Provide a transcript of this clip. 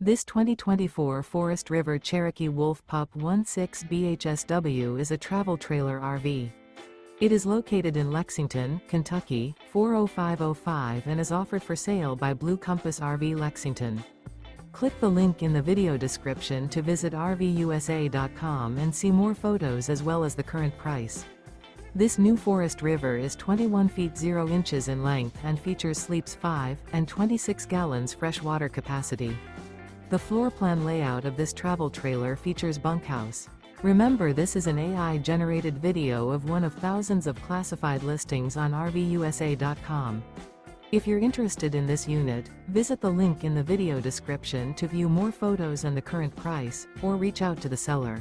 This 2024 Forest River Cherokee Wolf Pup 16 BHSW is a travel trailer RV. It is located in Lexington, Kentucky, 40505 and is offered for sale by Blue Compass RV Lexington. Click the link in the video description to visit RVUSA.com and see more photos as well as the current price. This new Forest River is 21 feet 0 inches in length and features sleeps 5 and 26 gallons fresh water capacity. The floor plan layout of this travel trailer features bunkhouse. Remember, this is an AI-generated video of one of thousands of classified listings on RVUSA.com. If you're interested in this unit, visit the link in the video description to view more photos and the current price, or reach out to the seller.